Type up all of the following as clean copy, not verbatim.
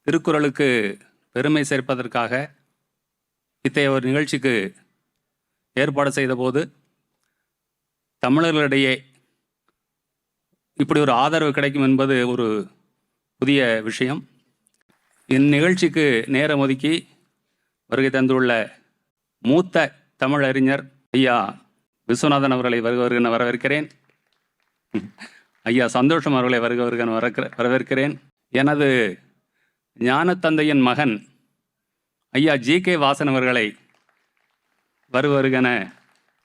திருக்குறளுக்கு பெருமை சேர்ப்பதற்காக இத்தகைய ஒரு நிகழ்ச்சிக்கு ஏற்பாடு செய்தபோது தமிழர்களிடையே இப்படி ஒரு ஆதரவு கிடைக்கும் என்பது ஒரு புதிய விஷயம். இந்நிகழ்ச்சிக்கு நேரம் ஒதுக்கி வருகை தந்துள்ள மூத்த தமிழறிஞர் ஐயா விஸ்வநாதன் அவர்களை வருக வரவேற்கிறேன். ஐயா சந்தோஷம் அவர்களை வருக வரவேற்கிறேன். எனது ஞானத்தந்தையின் மகன் ஐயா ஜி.கே. வாசன் அவர்களை வருகன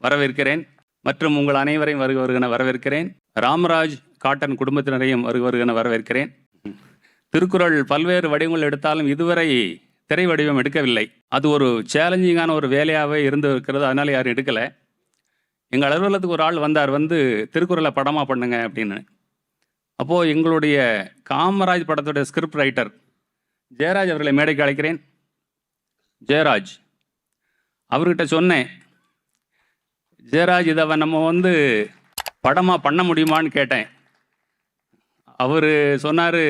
வரவேற்கிறேன். மற்றும் உங்கள் அனைவரையும் வருகன வரவேற்கிறேன். ராமராஜ் காட்டன் குடும்பத்தினரையும் வருகன வரவேற்கிறேன். திருக்குறள் பல்வேறு வடிவங்கள் எடுத்தாலும் இதுவரை திரை வடிவம் எடுக்கவில்லை. அது ஒரு சேலஞ்சிங்கான ஒரு வேலையாகவே இருந்து இருக்கிறது. அதனால் யாரும் எடுக்கலை. எங்கள் அலுவலகத்துக்கு ஒரு ஆள் வந்தார், வந்து திருக்குறளை படமாக பண்ணுங்க அப்படின்னு. அப்போது எங்களுடைய காமராஜ் படத்துடைய ஸ்கிரிப்ட் ரைட்டர் ஜெயராஜ் அவர்களை மேடைக்கு அழைக்கிறேன். ஜெயராஜ் அவர்கிட்ட சொன்னேன், ஜெயராஜ் இதை நம்ம படமாக பண்ண முடியுமான்னு கேட்டேன். அவர் சொன்னார்,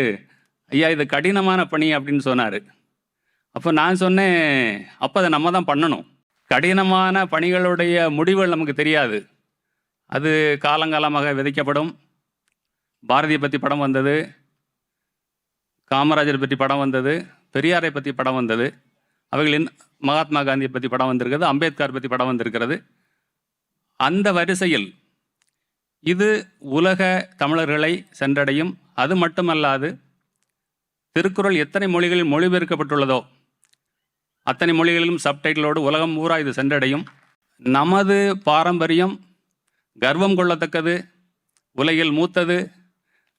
ஐயா இது கடினமான பணி அப்படின்னு சொன்னார். அப்போ நான் சொன்னேன், அப்போ அதை நம்ம தான் பண்ணணும். கடினமான பணிகளுடைய முடிவுகள் நமக்கு தெரியாது, அது காலங்காலமாக விதைக்கப்படும். பாரதியை பற்றி படம் வந்தது, காமராஜரை பற்றி படம் வந்தது, பெரியாரை பற்றி படம் வந்தது, அவைகளின் மகாத்மா காந்தியை பற்றி படம் வந்திருக்கிறது, அம்பேத்கர் பற்றி படம் வந்திருக்கிறது. அந்த வரிசையில் இது உலக தமிழர்களை சென்றடையும். அது மட்டுமல்லாது திருக்குறள் எத்தனை மொழிகளில் மொழிபெயர்க்கப்பட்டுள்ளதோ அத்தனை மொழிகளிலும் சப்டைட்டிலோடு உலகம் பூரா இது சென்றடையும். நமது பாரம்பரியம் கர்வம் கொள்ளத்தக்கது, உலகில் மூத்தது.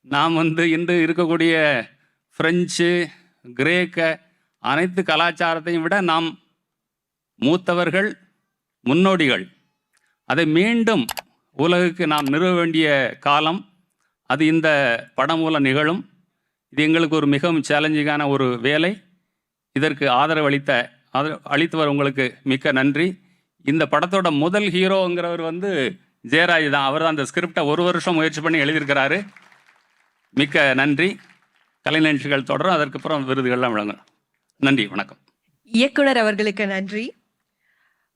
நாம் இன்று இருக்கக்கூடிய பிரெஞ்சு, கிரேக்க அனைத்து கலாச்சாரத்தையும் விட நாம் மூத்தவர்கள், முன்னோடிகள். அதை மீண்டும் உலகுக்கு நாம் நிறுவ வேண்டிய காலம் அது இந்த படம் மூலம் நிகழும். இது எங்களுக்கு ஒரு மிகவும் சேலஞ்சிங்கான ஒரு வேலை. இதற்கு ஆதரவு அளித்தவர் உங்களுக்கு மிக்க நன்றி. இந்த படத்தோட முதல் ஹீரோங்கிறவர் ஜெயராஜ் தான். அவர் தான் அந்த ஸ்கிரிப்டை 1 வருஷம் முயற்சி பண்ணி எழுதியிருக்கிறாரு. மிக்க நன்றி. கலை நிகழ்ச்சிகள் தொடரும், அதற்கப்புறம் விருதுகள்லாம் வழங்கும். நன்றி, வணக்கம். இயக்குனர் அவர்களுக்கு நன்றி.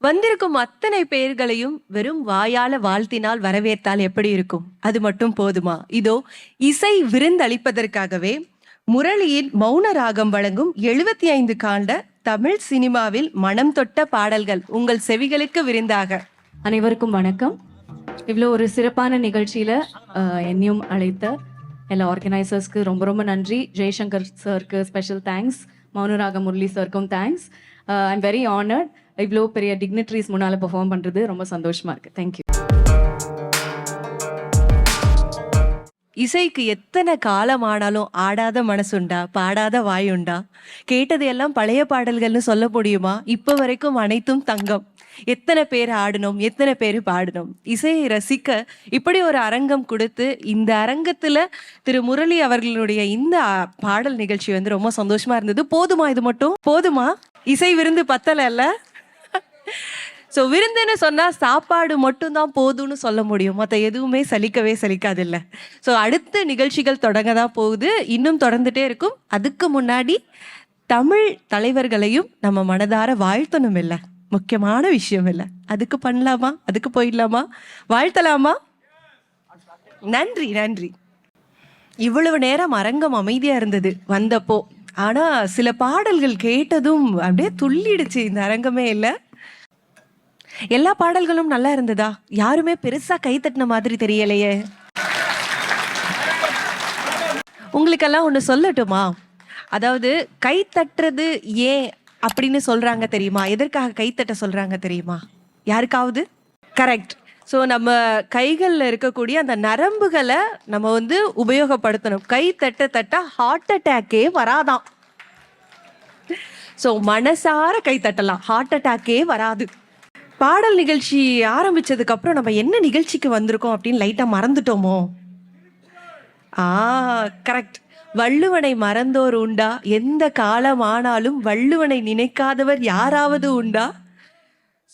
வந்திருக்கும் அத்தனை பெயர்களையும் வெறும் வாயால வாழ்த்தினால் வரவேற்றால் எப்படி இருக்கும்? அது மட்டும் போதுமா? இதோ இசை விருந்தளிப்பதற்காகவே முரளியின் மௌன ராகம் வழங்கும் 75 காண்ட தமிழ் சினிமாவில் மனம் தொட்ட பாடல்கள் உங்கள் செவிகளுக்கு விருந்தாக. அனைவருக்கும் வணக்கம். இவ்வளோ ஒரு சிறப்பான நிகழ்ச்சியில என்னையும் அழைத்த எல்லா ஆர்கனைசர்ஸ்க்கு ரொம்ப ரொம்ப நன்றி. ஜெய்சங்கர் சாருக்கு ஸ்பெஷல் தேங்க்ஸ், மௌனராக முரளி சாருக்கும் தேங்க்ஸ். I'm very honoured. இவ்வளோ பெரிய டிக்னிட்ரிஸ் முன்னால் பெர்ஃபார்ம் பண்ணுறது ரொம்ப சந்தோஷமாக இருக்குது. தேங்க்யூ. இசைக்கு எத்தனை காலம் ஆனாலும் ஆடாத மனசுண்டா, பாடாத வாயுண்டா? கேட்டது எல்லாம் பழைய பாடல்கள்னு சொல்ல முடியுமா? இப்போ வரைக்கும் அனைத்தும் தங்கம். எத்தனை பேர் ஆடணும், எத்தனை பேர் பாடணும். இசையை ரசிக்க இப்படி ஒரு அரங்கம் கொடுத்து இந்த அரங்கத்தில் திரு முரளி அவர்களுடைய இந்த பாடல் நிகழ்ச்சி ரொம்ப சந்தோஷமா இருந்தது. போதுமா? இது மட்டும் போதுமா? இசை விருந்து பத்தல. ஸோ விருந்துன்னு சொன்னால் சாப்பாடு மட்டும்தான் போதும்னு சொல்ல முடியும், மற்ற எதுவுமே சலிக்காது இல்லை. ஸோ அடுத்த நிகழ்ச்சிகள் தொடங்க தான் போகுது, இன்னும் தொடர்ந்துட்டே இருக்கும். அதுக்கு முன்னாடி தமிழ் தலைவர்களையும் நம்ம மனதார வாழ்த்தணும் இல்லை, முக்கியமான விஷயம் இல்லை. அதுக்கு பண்ணலாமா? அதுக்கு போயிடலாமா? வாழ்த்தலாமா? நன்றி நன்றி. இவ்வளவு நேரம் அரங்கம் அமைதியாக இருந்தது வந்தப்போ. ஆனால் சில பாடல்கள் கேட்டதும் அப்படியே துள்ளிடுச்சு இந்த அரங்கமே. இல்லை, எல்லா பாடல்களும் நல்லா இருந்ததா? யாருமே பெருசா கை தட்டின மாதிரி தெரியலையே. உங்களுக்கெல்லாம் ஒன்று சொல்லட்டுமா? அதாவது கை தட்டுறது ஏன் அப்படின்னு சொல்றாங்க தெரியுமா? எதற்காக கை தட்ட சொல்றாங்க தெரியுமா யாருக்காவது? கரெக்ட். ஸோ நம்ம கைகளில் இருக்கக்கூடிய அந்த நரம்புகளை நம்ம உபயோகப்படுத்தணும். கை தட்ட ஹார்ட் அட்டாக்கே வராதான். ஸோ மனசார கை தட்டலாம், ஹார்ட் அட்டாக்கே வராது. பாடல் நிகழ்ச்சி ஆரம்பிச்சதுக்கு அப்புறம் நம்ம என்ன நிகழ்ச்சிக்கு வந்திருக்கோம் அப்படின்னு லைட்டா மறந்துட்டோமோ? கரெக்ட். வள்ளுவனை மறந்தோர் உண்டா? எந்த காலம் ஆனாலும் வள்ளுவனை நினைக்காதவர் யாராவது உண்டா?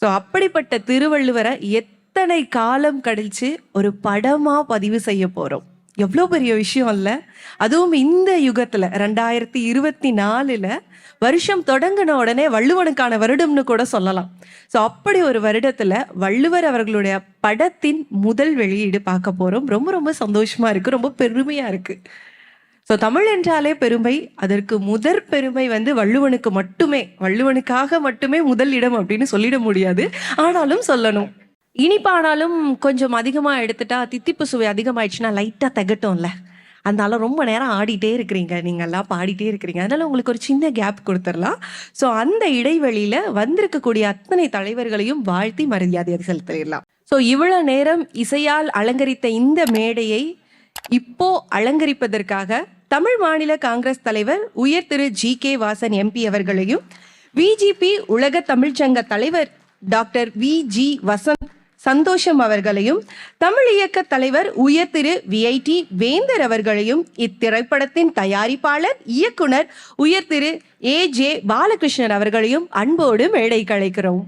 ஸோ அப்படிப்பட்ட திருவள்ளுவரை எத்தனை காலம் கழிச்சு ஒரு படமா பதிவு செய்ய போறோம். எவ்வளோ பெரிய விஷயம் இல்லை? அதுவும் இந்த யுகத்தில் 2024 வருஷம் தொடங்கின உடனே வள்ளுவனுக்கான வருடம்னு கூட சொல்லலாம். ஸோ அப்படி ஒரு வருடத்தில் வள்ளுவர் அவர்களுடைய படத்தின் முதல் வெளியீடு பார்க்க போகிறோம். ரொம்ப ரொம்ப சந்தோஷமாக இருக்குது, ரொம்ப பெருமையாக இருக்குது. ஸோ தமிழ் என்றாலே பெருமை. அதற்கு முதற் பெருமை வந்து வள்ளுவனுக்கு மட்டுமே, வள்ளுவனுக்காக மட்டுமே முதல் இடம் அப்படின்னு சொல்லிட முடியாது, ஆனாலும் சொல்லணும். இனிப்பானாலும் கொஞ்சம் அதிகமாக எடுத்துட்டா தித்திப்பு சுவை அதிகமாயிடுச்சுன்னா லைட்டாக திகட்டும்ல. அதனால ரொம்ப நேரம் ஆடிட்டே இருக்கிறீங்க, நீங்கள்லாம் பாடிட்டே இருக்கிறீங்க, அதனால உங்களுக்கு ஒரு சின்ன கேப் கொடுத்துடலாம். ஸோ அந்த இடைவெளியில் வந்திருக்கக்கூடிய அத்தனை தலைவர்களையும் வாழ்த்தி மரியாதை செலுத்திடலாம். ஸோ இவ்வளோ நேரம் இசையால் அலங்கரித்த இந்த மேடையை இப்போ அலங்கரிப்பதற்காக தமிழ் மாநில காங்கிரஸ் தலைவர் உயர் திரு ஜி.கே. வாசன் எம்பி அவர்களையும், விஜிபி உலக தமிழ்ச்சங்க தலைவர் டாக்டர் வி.ஜி. வசந்த் சந்தோஷம் அவர்களையும், தமிழ் இயக்க தலைவர் உயர் திரு வி.ஐ.டி. வேந்தர் அவர்களையும், இத்திரைப்படத்தின் தயாரிப்பாளர் இயக்குனர் உயர் திரு ஏ.ஜே. பாலகிருஷ்ணன் அவர்களையும் அன்போடு மேடைக்கு அழைக்கிறோம்.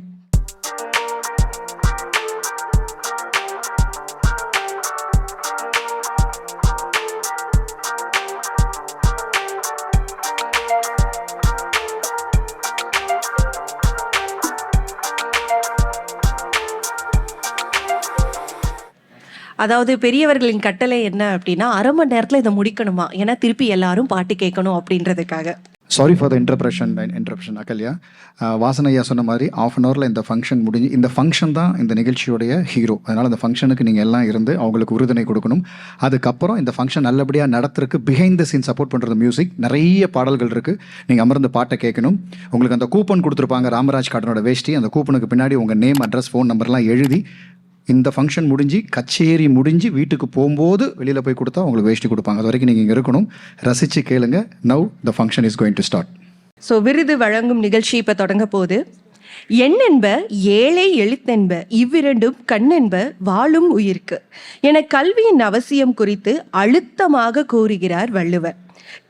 அதாவது பெரியவர்களின் கட்டளை என்ன அப்படின்னா, 1/2 மணி நேரத்தில் இதை முடிக்கணுமா, ஏன்னா திருப்பி எல்லாரும் பாட்டு கேட்கணும் அப்படின்றதுக்காக. Sorry for the interruption Ahalya. Vasan ஐயா சொன்ன மாதிரி 1/2 அன் ஹவரில் இந்த ஃபங்க்ஷன் முடிஞ்சு, இந்த ஃபங்க்ஷன் தான் இந்த நிகழ்ச்சியோடைய ஹீரோ. அதனால் இந்த ஃபங்க்ஷனுக்கு நீங்கள் எல்லாம் இருந்து அவங்களுக்கு உறுதுணை கொடுக்கணும். அதுக்கப்புறம் இந்த ஃபங்க்ஷன் நல்லபடியாக நடத்துறதுக்கு பிஹைண்ட் த சீன் சப்போர்ட் பண்ணுறது மியூசிக். நிறைய பாடல்கள் இருக்குது, நீங்கள் அமர்ந்து பாட்டை கேட்கணும். உங்களுக்கு அந்த கூப்பன் கொடுத்துருப்பாங்க, ராமராஜ் காட்டனோட வேஷ்டி. அந்த கூப்பனுக்கு பின்னாடி உங்கள் நேம், அட்ரஸ், ஃபோன் நம்பர்லாம் எழுதி இந்த ஃபங்க்ஷன் முடிஞ்சு கச்சேரி முடிஞ்சு வீட்டுக்கு போகும்போது வெளியில் போய் கொடுத்தா உங்களுக்கு வேஷ்டி கொடுப்பாங்க. அது வரைக்கும் நீங்கள் இங்கே இருக்கணும், ரசித்து கேளுங்க. Now the function is going to start. So விருது வழங்கும் நிகழ்ச்சி இப்போ தொடங்க போகுது. எண்ணென்ப ஏழை எழுத்தென்ப இவ்விரண்டும் கண்ணென்ப வாழும் உயிர்க்கு என கல்வியின் அவசியம் குறித்து அழுத்தமாக கூறுகிறார் வள்ளுவர்.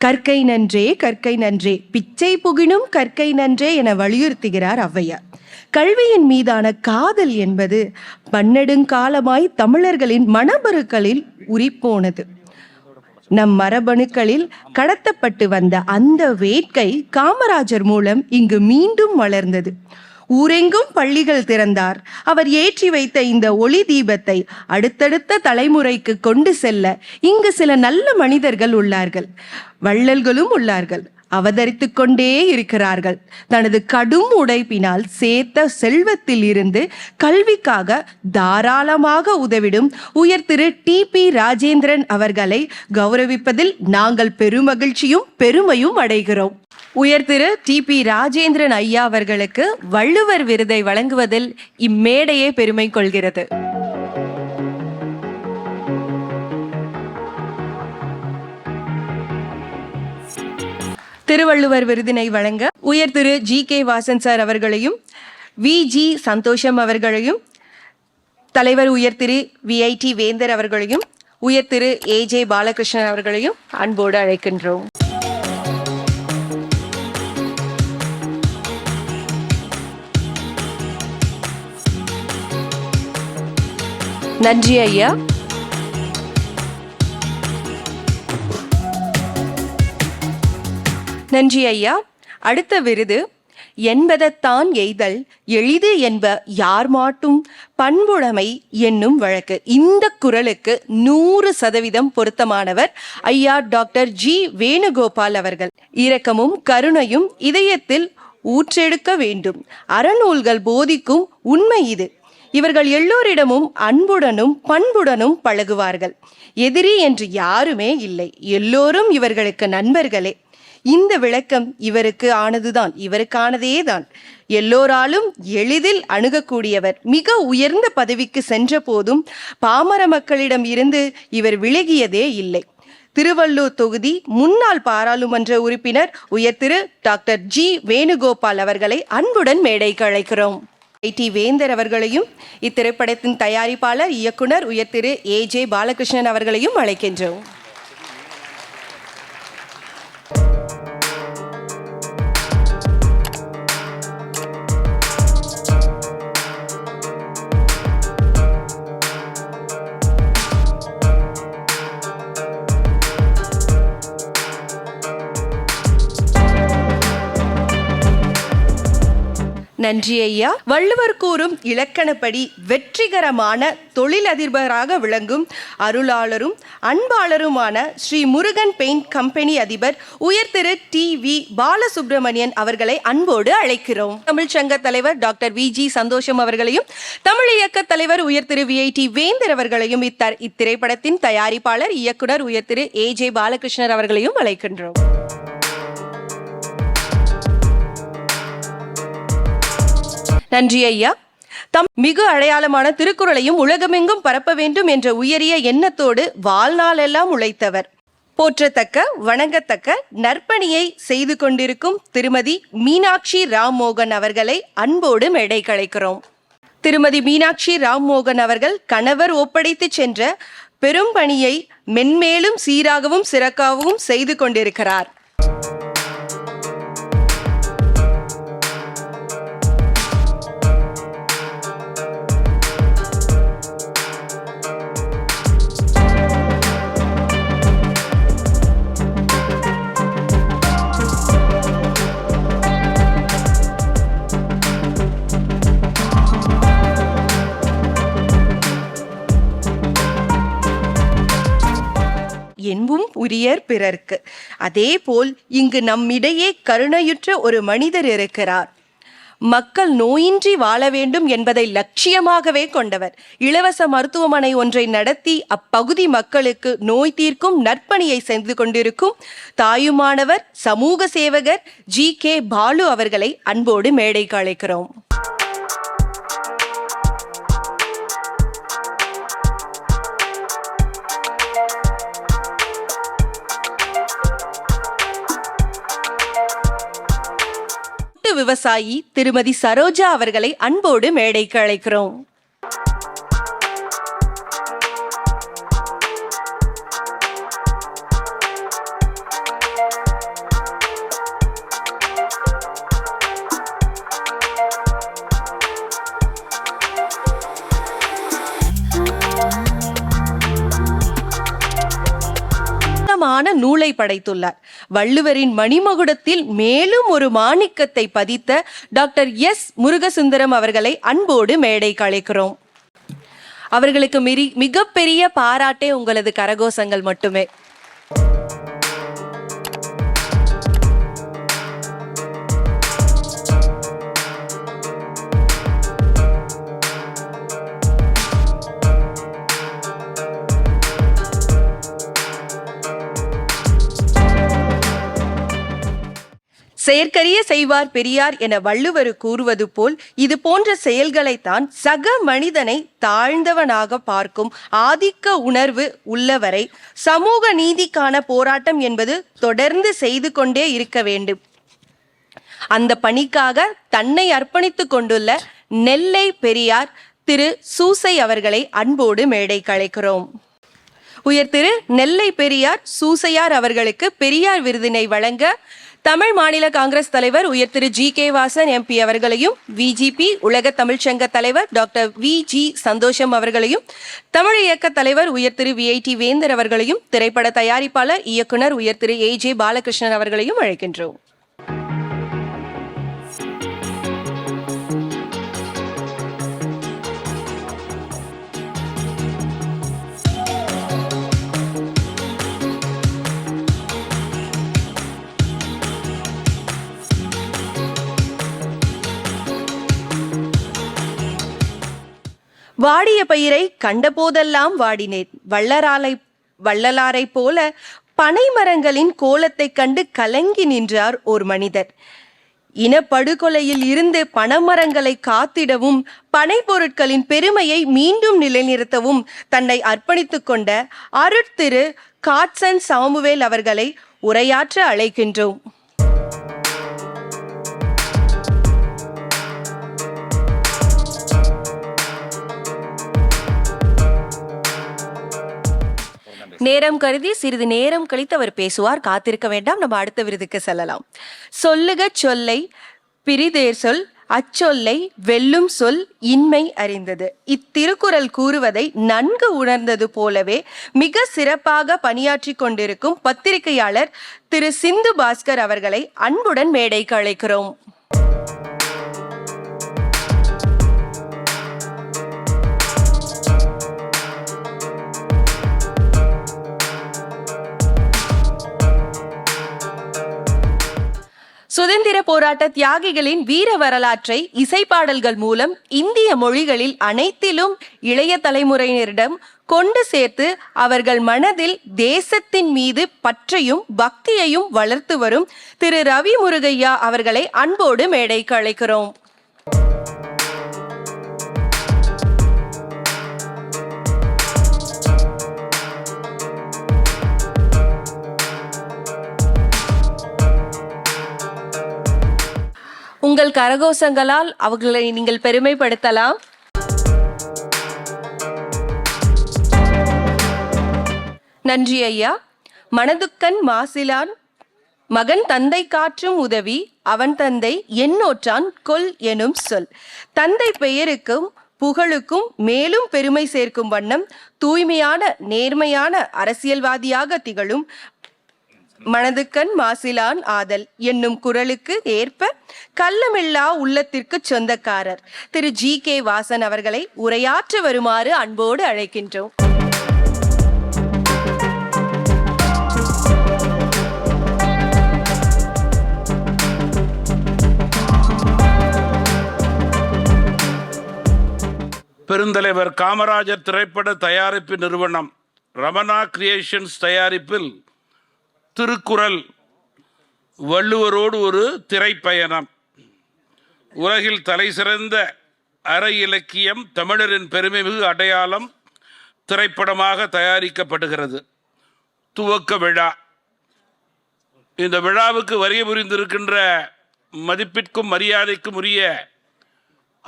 கற்கை நன்றே, கற்கை நன்றே, பிச்சை புகினும் கற்கை நன்றே என வலியுறுத்துகிறார் ஔவையார். கல்வியின் மீதான காதல் என்பது பன்னெடுங்காலமாய் தமிழர்களின் மனபருக்களில் உரிப்போனது. நம் மரபணுக்களில் கடத்தப்பட்டு வந்த அந்த வேட்கை காமராஜர் மூலம் இங்கு மீண்டும் வளர்ந்தது. ஊரெங்கும் பள்ளிகள் திறந்தார். அவர் ஏற்றி வைத்த இந்த ஒளி தீபத்தை அடுத்தடுத்த தலைமுறைக்கு கொண்டு செல்ல இங்கு சில நல்ல மனிதர்கள் உள்ளார்கள், வள்ளல்களும் உள்ளார்கள், அவதரித்து கொண்டே இருக்கிறார்கள். தனது கடும் உழைப்பினால் சேர்த்த செல்வத்தில் இருந்து கல்விக்காக தாராளமாக உதவிடும் உயர் திரு டி.பி. ராஜேந்திரன் அவர்களை கௌரவிப்பதில் நாங்கள் பெருமகிழ்ச்சியும் பெருமையும் அடைகிறோம். உயர் திரு டி.பி. ராஜேந்திரன் ஐயா அவர்களுக்கு வள்ளுவர் விருதை வழங்குவதில் இம்மேடையே பெருமை கொள்கிறது. திருவள்ளுவர் விருதினை வழங்க உயர் திரு ஜி.கே. வாசன் சார் அவர்களையும், வி.ஜி. சந்தோஷம் அவர்களையும், தலைவர் உயர் திரு வி.ஐ.டி. வேந்தர் அவர்களையும், உயர் திரு ஏ.ஜே. பாலகிருஷ்ணன் அவர்களையும் அன்போடு அழைக்கின்றோம். நன்றி ஐயா. நன்றி ஐயா. அடுத்த விருது என்பதத்தான் எய்தல் எளிது என்ப யார் மாட்டும் பண்புடைமை என்னும் வழக்கு. இந்த குறளுக்கு 100% பொருத்தமானவர் ஐயா டாக்டர் ஜி. வேணுகோபால் அவர்கள். இரக்கமும் கருணையும் இதயத்தில் ஊற்றெடுக்க வேண்டும், அறநூல்கள் போதிக்கும் உண்மை இது. இவர்கள் எல்லோரிடமும் அன்புடனும் பண்புடனும் பழகுவார்கள். எதிரி என்று யாருமே இல்லை, எல்லோரும் இவர்களுக்கு நண்பர்களே. இந்த விளக்கம் இவருக்கு ஆனதுதான், இவருக்கானதேதான். எல்லோராலும் எளிதில் அணுகக்கூடியவர். மிக உயர்ந்த பதவிக்கு சென்ற போதும் பாமர மக்களிடம் இருந்து இவர் விலகியதே இல்லை. திருவள்ளூர் தொகுதி முன்னாள் பாராளுமன்ற உறுப்பினர் உயர் திரு டாக்டர் ஜி. வேணுகோபால் அவர்களை அன்புடன் மேடைக்கு அழைக்கிறோம். ஐ.டி. வேந்தர் அவர்களையும், இத்திரைப்படத்தின் தயாரிப்பாளர் இயக்குனர் உயர் திரு ஏ.ஜே. பாலகிருஷ்ணன் அவர்களையும் அழைக்கின்றோம். நன்றி ஐயா. வள்ளுவர் கூறும் இலக்கணப்படி வெற்றிகரமான தொழிலதிபராக விளங்கும் அருளாளரும் அன்பாளருமான ஸ்ரீ முருகன் பெயிண்ட் கம்பெனி அதிபர் உயர் திரு TV பாலசுப்ரமணியன் அவர்களை அன்போடு அழைக்கிறோம். தமிழ் சங்க தலைவர் டாக்டர் VG சந்தோஷம் அவர்களையும், தமிழ் இயக்க தலைவர் உயர் திரு VIT வேந்தர் அவர்களையும், இத்திரைப்படத்தின் தயாரிப்பாளர் இயக்குனர் உயர் திரு AJ பாலகிருஷ்ணர் அவர்களையும் அழைக்கின்றோம். நன்றி ஐயா. மிகு அடையாளமான திருக்குறளையும் உலகமெங்கும் பரப்ப வேண்டும் என்ற உயரிய எண்ணத்தோடு வாழ்நாளெல்லாம் உழைத்தவர். போற்றத்தக்க வணங்கத்தக்க நற்பணியை செய்து கொண்டிருக்கும் திருமதி மீனாட்சி ராம்மோகன் அவர்களை அன்போடு மேடை கலைக்கிறோம். திருமதி மீனாட்சி ராம்மோகன் அவர்கள் கணவர் ஒப்படைத்து சென்ற பெரும் பணியை மென்மேலும் சீராகவும் சிறக்காகவும் செய்து கொண்டிருக்கிறார். என்பும் உரியர் பிறர்க்கு. அதே போல் இங்கு நம்மிடையே கருணையுற்ற ஒரு மனிதர் இருக்கிறார். மக்கள் நோயின்றி வாழ வேண்டும் என்பதை லட்சியமாகவே கொண்டவர். இலவச மருத்துவமனை ஒன்றை நடத்தி அப்பகுதி மக்களுக்கு நோய் தீர்க்கும் நற்பணியை செய்து கொண்டிருக்கும் தாயுமானவர் சமூக சேவகர் GK பாலு அவர்களை அன்போடு மேடைக்கு அழைக்கிறோம். விவசாயி திருமதி சரோஜா அவர்களை அன்போடு மேடைக்கு அழைக்கிறோம். நூலை படைத்துள்ளார். வள்ளுவரின் மணிமகுடத்தில் மேலும் ஒரு மாணிக்கத்தை பதித்த டாக்டர் S முருகசுந்தரம் அவர்களை அன்போடு மேடைக்கு அழைக்கிறோம். அவர்களுக்கு மிகப்பெரிய பாராட்டே உங்களது கரகோஷங்கள் மட்டுமே. செயற்கரிய செய்வார் பெரியார் என வள்ளுவர் கூறுவது போல் இது போன்ற செயல்களைத்தான் சக மனிதனை தாழ்ந்தவனாக பார்க்கும் ஆதிக்க உணர்வு உள்ளவரை சமூக நீதிக்கான போராட்டம் என்பது தொடர்ந்து செய்து கொண்டே இருக்க வேண்டும். அந்த பணிக்காக தன்னை அர்ப்பணித்துக் கொண்டுள்ள நெல்லை பெரியார் திரு சூசை அவர்களை அன்போடு மேடைக்கு அழைக்கிறோம். உயர் திரு நெல்லை பெரியார் சூசையார் அவர்களுக்கு பெரியார் விருதினை வழங்க தமிழ் மாநில காங்கிரஸ் தலைவர் உயர் திரு GK வாசன் MP அவர்களையும், VGP உலக தமிழ்ச்சங்க தலைவர் டாக்டர் VG சந்தோஷம் அவர்களையும், தமிழ் இயக்க தலைவர் உயர் திரு VIT வேந்தர் அவர்களையும், திரைப்பட தயாரிப்பாளர் இயக்குனர் உயர் திரு AJ பாலகிருஷ்ணன் அவர்களையும் அழைக்கின்றோம். வாடிய பயிரை கண்டபோதெல்லாம் வாடினேன். வள்ளலாரை போல பனைமரங்களின் கோலத்தை கண்டு கலங்கி நின்றார் ஒரு மனிதர். இனப்படுகொலையில் இருந்து பனைமரங்களை காத்திடவும் பனை பொருட்களின் பெருமையை மீண்டும் நிலைநிறுத்தவும் தன்னை அர்ப்பணித்துக் கொண்ட அருட்திரு காட்சன் சாமுவேல் அவர்களை உரையாற்ற அழைக்கின்றோம். நேரம் கருதி சிறிது நேரம் கழித்து அவர் பேசுவார். காத்திருக்க வேண்டாம், நம்ம அடுத்த விருதுக்கு செல்லலாம். சொல்லுக சொல்லை பிரிதேர் சொல், அச்சொல்லை வெல்லும் சொல் இன்மை அறிந்தது. இத்திருக்குறள் கூறுவதை நன்கு உணர்ந்தது போலவே மிக சிறப்பாக பணியாற்றி கொண்டிருக்கும் பத்திரிகையாளர் திரு சிந்து பாஸ்கர் அவர்களை அன்புடன் மேடைக்கு அழைக்கிறோம். சுதந்திர போராட்ட தியாகிகளின் வீர வரலாற்றை இசைப்பாடல்கள் மூலம் இந்திய மொழிகளில் அனைத்திலும் இளைய தலைமுறையினரிடம் கொண்டு சேர்த்து அவர்கள் மனதில் தேசத்தின் மீது பற்றையும் பக்தியையும் வளர்த்து வரும் திரு ரவி முருகையா அவர்களை அன்போடு மேடைக்கு அழைக்கிறோம். உங்கள் கரகோஷங்களால் அவர்களை நீங்கள் பெருமைப்படுத்தலாம். நன்றி ஐயா. மனதுக்கண் மாசிலான் மகன் தந்தை காற்றும் உதவி அவன் தந்தை எண்ணோற்றான் கொல் எனும் சொல். தந்தை பெயருக்கும் புகழுக்கும் மேலும் பெருமை சேர்க்கும் வண்ணம் தூய்மையான நேர்மையான அரசியல்வாதியாக திகழும் மனதுக்கண் மாசிலான் ஆதல் என்னும் குரலுக்கு ஏற்ப கள்ளமில்லா உள்ளத்திற்கு சொந்தக்காரர் திரு G.K. வாசன் அவர்களை உரையாற்ற வருமாறு அன்போடு அழைக்கின்றோம். பெருந்தலைவர் காமராஜர் திரைப்பட தயாரிப்பு நிறுவனம் ரமணா கிரியேஷன்ஸ் தயாரிப்பில் திருக்குறள் வள்ளுவரோடு ஒரு திரைப்பயணம். உலகில் தலைசிறந்த அற இலக்கியம் தமிழரின் பெருமைமிகு அடையாளம் திரைப்படமாக தயாரிக்கப்படுகிறது. துவக்க விழா. இந்த விழாவுக்கு வருகை புரிந்திருக்கின்ற மதிப்பிற்கும் மரியாதைக்கும் உரிய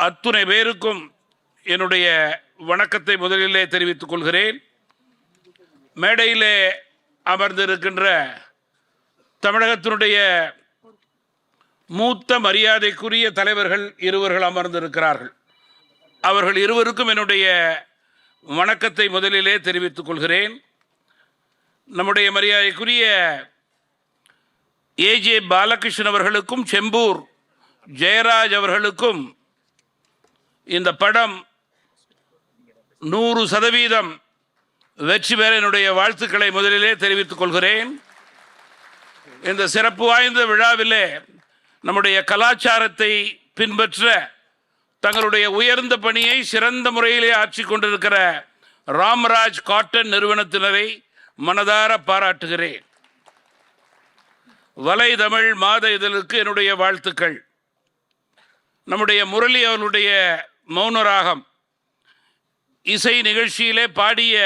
அத்துணை பேருக்கும் என்னுடைய வணக்கத்தை முதலிலே தெரிவித்துக் கொள்கிறேன். மேடையிலே அமர்ந்திருக்கின்ற தமிழகத்தினுடைய மூத்த மரியாதைக்குரிய தலைவர்கள் இருவர்கள் அமர்ந்திருக்கிறார்கள். அவர்கள் இருவருக்கும் என்னுடைய வணக்கத்தை முதலிலே தெரிவித்துக் கொள்கிறேன். நம்முடைய மரியாதைக்குரிய A.J. பாலகிருஷ்ணன் அவர்களுக்கும் செம்பூர் ஜெயராஜ் அவர்களுக்கும் இந்த படம் 100% வெற்றி பெற என்னுடைய வாழ்த்துக்களை முதலிலே தெரிவித்துக் கொள்கிறேன். இந்த சிறப்பு வாய்ந்த விழாவிலே நம்முடைய கலாச்சாரத்தை பின்பற்ற தங்களுடைய உயர்ந்த பணியை சிறந்த முறையிலே ஆற்றி கொண்டிருக்கிற ராம்ராஜ் காட்டன் நிறுவனத்தினரை மனதார பாராட்டுகிறேன். வலை தமிழ் மாத இதழுக்கு என்னுடைய வாழ்த்துக்கள். நம்முடைய முரளி அவர்களுடைய மௌனராகம் இசை நிகழ்ச்சியிலே பாடிய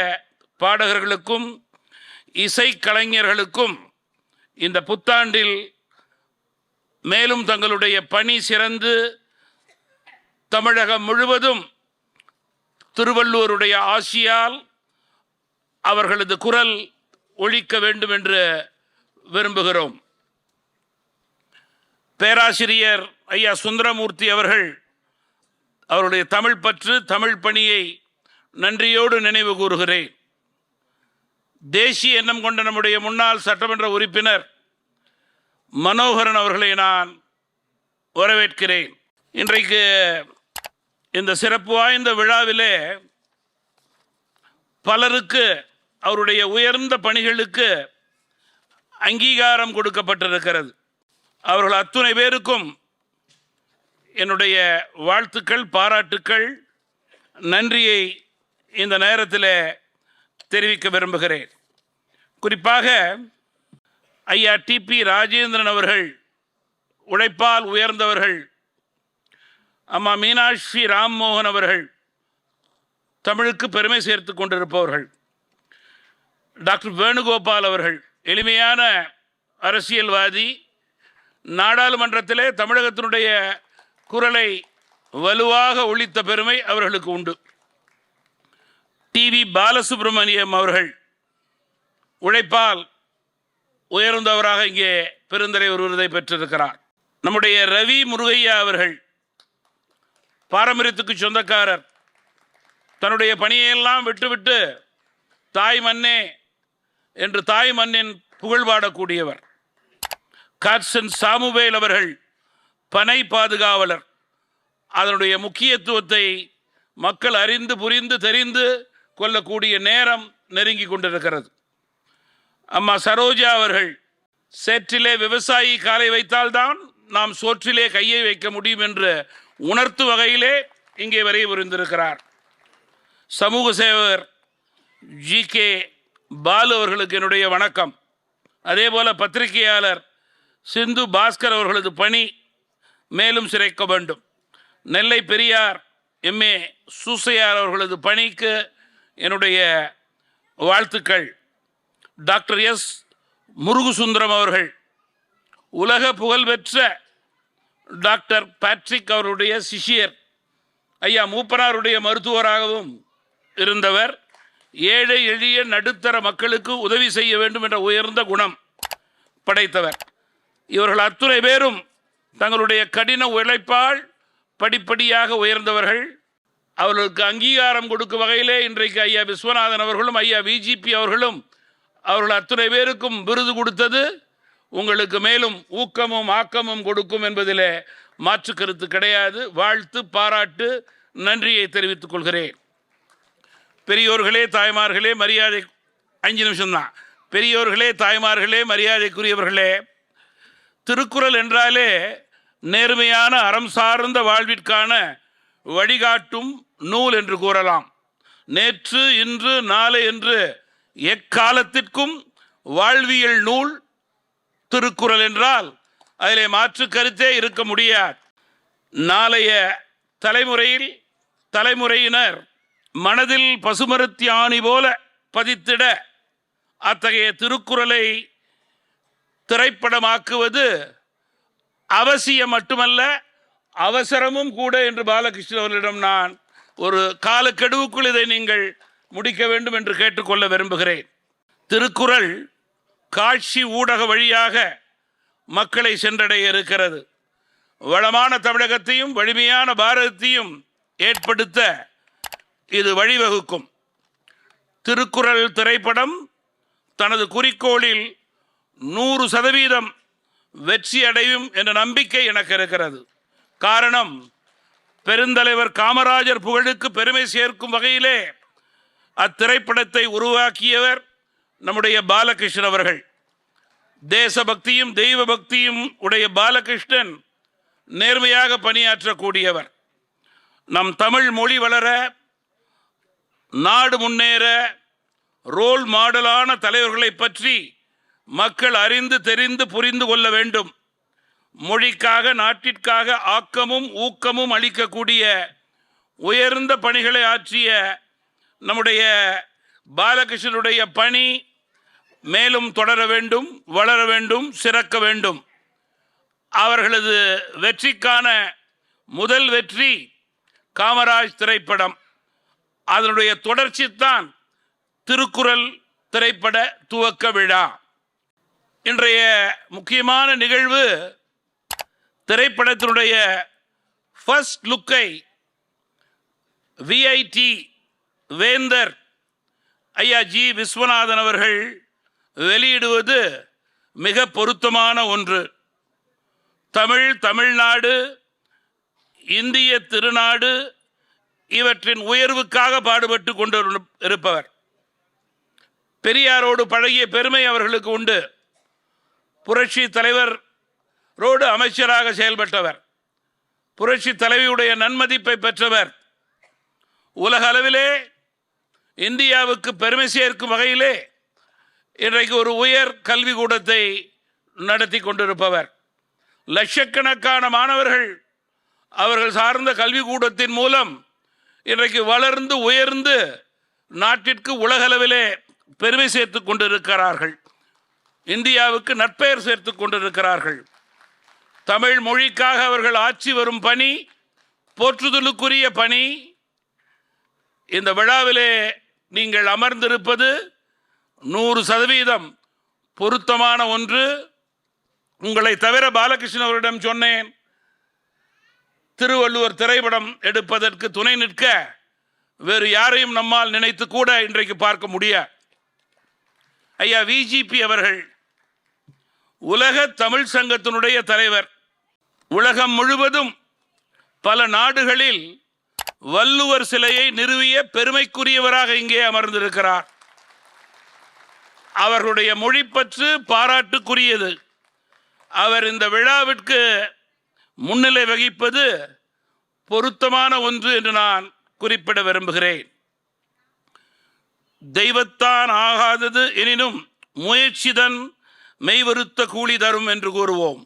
பாடகர்களுக்கும் இசை கலைஞர்களுக்கும் இந்த புத்தாண்டில் மேலும் தங்களுடைய பணி சிறந்து தமிழகம் முழுவதும் திருவள்ளுவருடைய ஆசியால் அவர்களது குரல் ஒலிக்க வேண்டும் என்று விரும்புகிறோம். பேராசிரியர் ஐயா சுந்தரமூர்த்தி அவர்கள் அவருடைய தமிழ் பற்று தமிழ் பணியை நன்றியோடு நினைவு கூறுகிறேன். தேசிய எண்ணம் கொண்ட நம்முடைய முன்னாள் சட்டமன்ற உறுப்பினர் மனோகரன் அவர்களை நான் வரவேற்கிறேன். இன்றைக்கு இந்த சிறப்பு வாய்ந்த விழாவிலே பலருக்கு அவருடைய உயர்ந்த பணிகளுக்கு அங்கீகாரம் கொடுக்கப்பட்டிருக்கிறது. அவர்கள் அத்துணை பேருக்கும் என்னுடைய வாழ்த்துக்கள், பாராட்டுக்கள், நன்றியை இந்த நேரத்தில் தெரிவிக்க விரும்புகிறேன். குறிப்பாக ஐயா T.P. ராஜேந்திரன் அவர்கள் உழைப்பால் உயர்ந்தவர்கள். அம்மா மீனாட்சி ராம்மோகன் அவர்கள் தமிழுக்கு பெருமை சேர்த்து கொண்டிருப்பவர்கள். டாக்டர் வேணுகோபால் அவர்கள் எளிமையான அரசியல்வாதி. நாடாளுமன்றத்திலே தமிழகத்தினுடைய குரலை வலுவாக ஒலித்த பெருமை அவர்களுக்கு உண்டு. T.V. பாலசுப்ரமணியம் அவர்கள் உழைப்பால் உயர்ந்தவராக இங்கே பெருந்தலைவர் விருதை பெற்றிருக்கிறார். நம்முடைய ரவி முருகையா அவர்கள் பாரம்பரியத்துக்கு சொந்தக்காரர். தன்னுடைய பணியெல்லாம் விட்டுவிட்டு தாய் மண்ணே என்று தாய் மண்ணின் புகழ் பாடக்கூடியவர். காட்சன் சாமுவேல் அவர்கள் பனை பாதுகாவலர். அதனுடைய முக்கியத்துவத்தை மக்கள் அறிந்து புரிந்து தெரிந்து கொள்ளக்கூடிய நேரம் நெருங்கி கொண்டிருக்கிறது. அம்மா சரோஜா அவர்கள் சேற்றிலே விவசாயி காலை வைத்தால்தான் நாம் சோற்றிலே கையை வைக்க முடியும் என்று உணர்த்தும் வகையிலே இங்கே வரை புரிந்திருக்கிறார். சமூக சேவகர் ஜி.கே. பாலு அவர்களுக்கு என்னுடைய வணக்கம். அதேபோல பத்திரிகையாளர் சிந்து பாஸ்கர் அவர்களது பணி மேலும் சிறைக்க வேண்டும். நெல்லை பெரியார் எம்.ஏ. சூசையார் அவர்களது பணிக்கு என்னுடைய வாழ்த்துக்கள். Doctor S. முருகுசுந்தரம் அவர்கள் உலக புகழ்பெற்ற டாக்டர் பேட்ரிக் அவருடைய சிஷியர், ஐயா மூப்பனாருடைய மருத்துவராகவும் இருந்தவர். ஏழை எளிய நடுத்தர மக்களுக்கு உதவி செய்ய வேண்டும் என்ற உயர்ந்த குணம் படைத்தவர். இவர்கள் அத்துணை பேரும் தங்களுடைய கடின உழைப்பால் படிப்படியாக உயர்ந்தவர்கள். அவர்களுக்கு அங்கீகாரம் கொடுக்கும் வகையிலே இன்றைக்கு ஐயா விஸ்வநாதன் அவர்களும் ஐயா விஜிபி அவர்களும் அவர்கள் அத்துணை பேருக்கும் விருது கொடுத்தது உங்களுக்கு மேலும் ஊக்கமும் ஆக்கமும் கொடுக்கும் என்பதில் மாற்று கருத்து கிடையாது. வாழ்த்து, பாராட்டு, நன்றியை தெரிவித்துக் கொள்கிறேன். பெரியோர்களே, தாய்மார்களே, மரியாதை 5 நிமிஷம்தான். பெரியோர்களே, தாய்மார்களே, மரியாதைக்குரியவர்களே, திருக்குறள் என்றாலே நேர்மையான அறம் சார்ந்த வாழ்விற்கான வழிகாட்டும் நூல் என்று கூறலாம். நேற்று, இன்று, நாளை என்று எக்காலத்திற்கும் வாழ்வியல் நூல் திருக்குறள் என்றால் அதிலே மாற்று கருத்தே இருக்க முடியாது. நாளைய தலைமுறையினர் மனதில் பசுமரத்தியாணி போல பதித்திட அத்தகைய திருக்குறளை திரைப்படமாக்குவது அவசியம் மட்டுமல்ல, அவசரமும் கூட என்று பாலகிருஷ்ணன் அவர்களிடம் நான் ஒரு காலக்கெடுவுக்குள் இதை நீங்கள் முடிக்க வேண்டும் என்று கேட்டுக்கொள்ள விரும்புகிறேன். திருக்குறள் காட்சி ஊடக வழியாக மக்களை சென்றடைய இருக்கிறது. வளமான தமிழகத்தையும் வலிமையான பாரதத்தையும் ஏற்படுத்த இது வழிவகுக்கும். திருக்குறள் திரைப்படம் தனது குறிக்கோளில் 100% வெற்றி அடையும் என்ற நம்பிக்கை எனக்கு இருக்கிறது. காரணம், பெருந்தலைவர் காமராஜர் புகழுக்கு பெருமை சேர்க்கும் வகையிலே அத்திரைப்படத்தை உருவாக்கியவர் நம்முடைய பாலகிருஷ்ணன் அவர்கள். தேசபக்தியும் தெய்வ பக்தியும் உடைய பாலகிருஷ்ணன் நேர்மையாக பணியாற்றக்கூடியவர். நம் தமிழ் மொழி வளர, நாடு முன்னேற ரோல் மாடலான தலைவர்களை பற்றி மக்கள் அறிந்து தெரிந்து புரிந்து கொள்ள வேண்டும். மொழிக்காக, நாட்டிற்காக ஆக்கமும் ஊக்கமும் அளிக்கக்கூடிய உயர்ந்த பணிகளை ஆற்றிய நம்முடைய பாலகிருஷ்ணனுடைய பணி மேலும் தொடர வேண்டும், வளர வேண்டும், சிறக்க வேண்டும். அவர்களது வெற்றிக்கான முதல் வெற்றி காமராஜ் திரைப்படம். அதனுடைய தொடர்ச்சி தான் திருக்குறள் திரைப்பட துவக்க விழா. இன்றைய முக்கியமான நிகழ்வு திரைப்படத்தினுடைய ஃபர்ஸ்ட் லுக்கை விஐடி வேந்தர் ஐயா ஜி. விஸ்வநாதன் அவர்கள் வெளியிடுவது மிக பொருத்தமான ஒன்று. தமிழ்நாடு, இந்திய திருநாடு இவற்றின் உயர்வுக்காக பாடுபட்டு கொண்டு இருப்பவர். பெரியாரோடு பழகிய பெருமை அவர்களுக்கு உண்டு. புரட்சி தலைவரோடு அமைச்சராக செயல்பட்டவர். புரட்சி தலைவியுடைய நன்மதிப்பை பெற்றவர். உலக அளவிலே இந்தியாவுக்கு பெருமை சேர்க்கும் வகையிலே இன்றைக்கு ஒரு உயர் கல்வி கூடத்தை நடத்தி கொண்டிருப்பவர். லட்சக்கணக்கான மாணவர்கள் அவர்கள் சார்ந்த கல்வி கூடத்தின் மூலம் இன்றைக்கு வளர்ந்து உயர்ந்து நாட்டிற்கு உலகளவிலே பெருமை சேர்த்து கொண்டிருக்கிறார்கள். இந்தியாவுக்கு நற்பெயர் சேர்த்து கொண்டிருக்கிறார்கள். தமிழ் மொழிக்காக அவர்கள் ஆற்றி வரும் பணி போற்றுதலுக்குரிய பணி. இந்த விழாவிலே நீங்கள் அமர்ந்திருப்பது 100% பொருத்தமான ஒன்று. உங்களை தவிர பாலகிருஷ்ணன் அவரிடம் சொன்னேன், திருவள்ளுவர் திரைப்படம் எடுப்பதற்கு துணை நிற்க வேறு யாரையும் நம்மால் நினைத்து கூட இன்றைக்கு பார்க்க முடியாது. ஐயா விஜிபி அவர்கள் உலக தமிழ் சங்கத்தினுடைய தலைவர். உலகம் முழுவதும் பல நாடுகளில் வள்ளுவர் சிலையை நிறுவிய பெருமைக்குரியவராக இங்கே அமர்ந்திருக்கிறார். அவர்களுடைய மொழிப்பற்று பாராட்டுக்குரியது. அவர் இந்த விழாவிற்கு முன்னிலை வகிப்பது பொருத்தமான ஒன்று என்று நான் குறிப்பிட விரும்புகிறேன். தெய்வத்தான் ஆகாதது எனினும் முயற்சிதன் மெய்வருத்த கூலி தரும் என்று கூறுவோம்.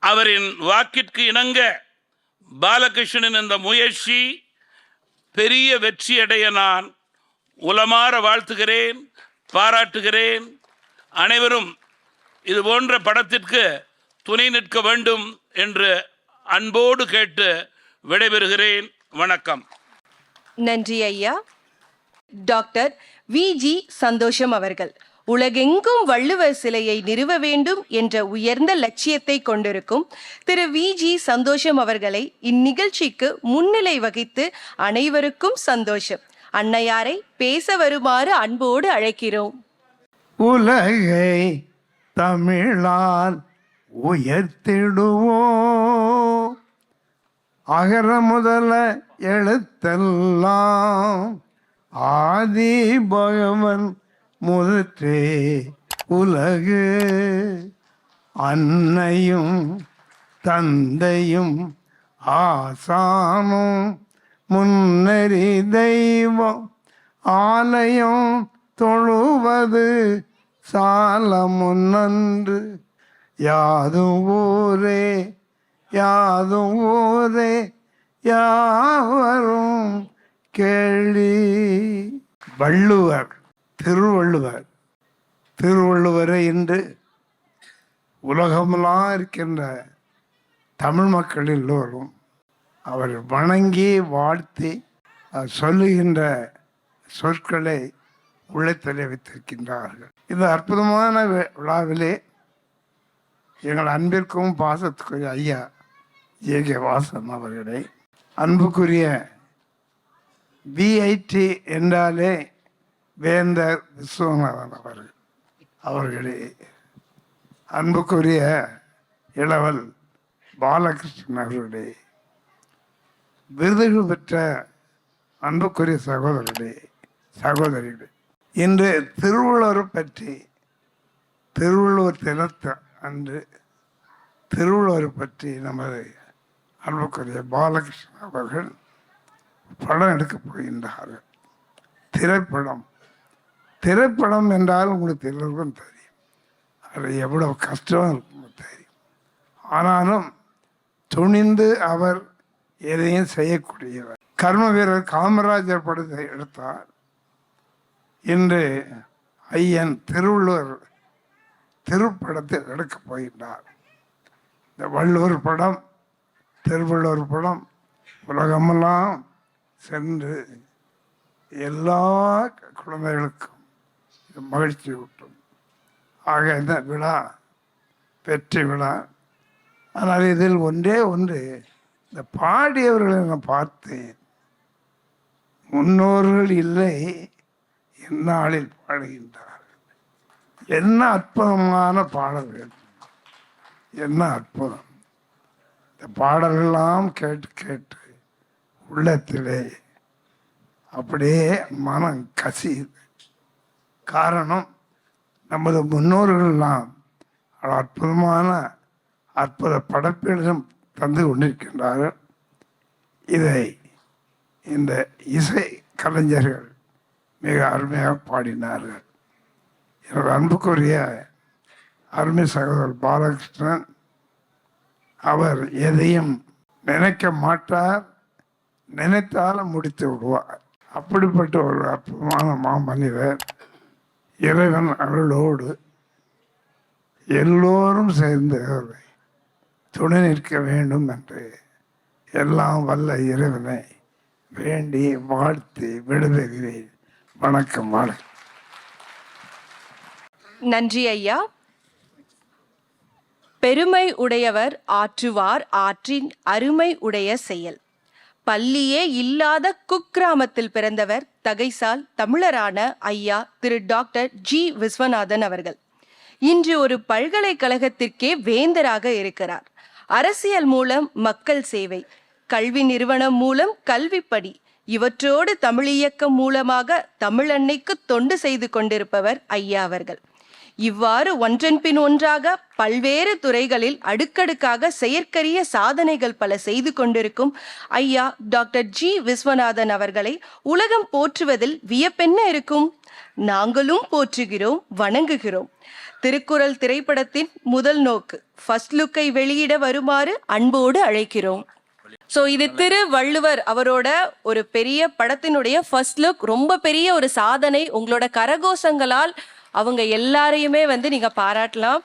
அவரின் வாக்கிற்கு இணங்க பாலகிருஷ்ணனின் இந்த முயற்சி பெரிய வெற்றியடைய நான் உளமாற வாழ்த்துகிறேன், பாராட்டுகிறேன். அனைவரும் இது போன்ற படத்திற்கு துணை நிற்க வேண்டும் என்று அன்போடு கேட்டு விடைபெறுகிறேன். வணக்கம். நன்றி ஐயா. Doctor V G. சந்தோஷம் அவர்கள் உலகெங்கும் வள்ளுவர் சிலையை நிறுவ வேண்டும் என்ற உயர்ந்த லட்சியத்தை கொண்டிருக்கும் திரு வி.ஜி. சந்தோஷம் அவர்களை இந்நிகழ்ச்சிக்கு முன்னிலை வகித்து அனைவருக்கும் சந்தோஷம். அன்னையாரை பேச வருமாறு அன்போடு அழைக்கிறோம். உலகை தமிழால் உயர்த்திடுவோம், அகர முதல எழுத்தெல்லாம் ஆதி பகவன் முதற்றே உலகு. அன்னையும் தந்தையும் ஆசானும் முன்னறி தெய்வம் ஆலயம் தொழுவது சால முன்னன்று. யாதும் ஊரே யாதும் ஊரே யாவரும் கேள்வி. வள்ளுவர் திருவள்ளுவரை இன்று உலகமெல்லாம் இருக்கின்ற தமிழ் மக்கள் எல்லோரும் அவர் வணங்கி வாழ்த்தி சொல்லுகின்ற சொற்களை உள்ளத்திலே வைத்திருக்கின்றார்கள். இந்த அற்புதமான விழாவிலே எங்கள் அன்பிற்கும் பாசத்துக்குரிய ஐயா ஜே.கே. வாசன் அவர்களை, அன்புக்குரிய விஐடி என்றாலே வேந்தர் விஸ்வநாதன் அவர்களே, அன்புக்குரிய இளவல் பாலகிருஷ்ணன் அவர்களே, விருதுகள் பெற்ற அன்புக்குரிய சகோதரிகளே, இன்று திருவள்ளுவர் பற்றி, திருவள்ளுவர் தினத்தை அன்று திருவள்ளுவர் பற்றி நமது அன்புக்குரிய பாலகிருஷ்ணன் அவர்கள் படம் எடுக்கப் போகின்றார்கள். திரைப்படம் என்றால் உங்களுக்கு எல்லோருக்கும் தெரியும், அது எவ்வளவு கஷ்டம் இருக்கும் தெரியும். ஆனாலும் துணிந்து அவர் எதையும் செய்யக்கூடியவர். கர்ம வீரர் காமராஜர் படத்தை எடுத்தார். இன்று ஐயன் திருவள்ளுவர் திருப்படத்தை எடுக்கப் போகின்றார். இந்த வள்ளுவர் படம், திருவள்ளுவர் படம் உலகமெல்லாம் சென்று எல்லா குழந்தைகளுக்கும் மகிழ்ச்சி ஊட்டும். ஆக இந்த விழா வெற்றி விழா. ஆனால் இதில் ஒன்றே ஒன்று, இந்த பாடியவர்களை நான் பார்த்தேன். முன்னோர்கள் இல்லை இந்நாளில் பாடுகின்றார்கள். என்ன அற்புதமான பாடல்கள், என்ன அற்புதம்! இந்த பாடல்கள்லாம் கேட்டு கேட்டு உள்ளத்திலே அப்படியே மனம் கசியுது. காரணம், நமது முன்னோர்கள்லாம் அற்புத படைப்புகளும் தந்து கொண்டிருக்கின்றார்கள். இதை இந்த இசை கலைஞர்கள் மிக அருமையாக பாடினார்கள். எனது அன்புக்குரிய அருமை சகோதரர் பாலகிருஷ்ணன், அவர் எதையும் நினைக்க மாட்டார், நினைத்தாலும் முடித்து விடுவார். அப்படிப்பட்ட ஒரு அற்புதமான மாமனிதர். இறைவன் அருளோடு எல்லோரும் சேர்ந்து அவரை துணை நிற்க வேண்டும் என்று எல்லாம் வல்ல இறைவனை வேண்டி வாழ்த்தி விடுபெறுகிறேன். வணக்கம். வணக்கம். நன்றி ஐயா. பெருமை உடையவர் ஆற்றுவார் ஆற்றின் அருமை உடைய செயல். பள்ளியே இல்லாத குக்கிராமத்தில் பிறந்தவர் தகைசால் தமிழரான ஐயா திரு டாக்டர் ஜி. விஸ்வநாதன் அவர்கள் இன்று ஒரு பல்கலைக்கழகத்திற்கே வேந்தராக இருக்கிறார். அரசியல் மூலம் மக்கள் சேவை, கல்வி நிறுவனம் மூலம் கல்விப்படி, இவற்றோடு தமிழ் இயக்கம் மூலமாக தமிழன்னைக்கு தொண்டு செய்து கொண்டிருப்பவர் ஐயா அவர்கள். இவ்வாறு ஒன்றன் பின் ஒன்றாக பல்வேறு துறைகளில் அடுக்கடுக்காக செயற்கரிய சாதனைகள் பல செய்து கொண்டிருக்கும் ஐயா டாக்டர் ஜி விஸ்வநாதன் அவர்களை உலகம் போற்றுவதில் வியப்பென்ன இருக்கும்? நாங்களும் போற்றுகிறோம், வணங்குகிறோம். திருக்குறள் திரைப்படத்தின் முதல் நோக்கு ஃபர்ஸ்ட் லுக்கை வெளியிட வருமாறு அன்போடு அழைக்கிறோம். ஸோ இது திருவள்ளுவர் அவரோட ஒரு பெரிய படத்தினுடைய ஃபர்ஸ்ட் லுக். ரொம்ப பெரிய ஒரு சாதனை. உங்களோட கரகோஷங்களால் அவங்க எல்லாரையுமே நீங்க பாராட்டலாம்.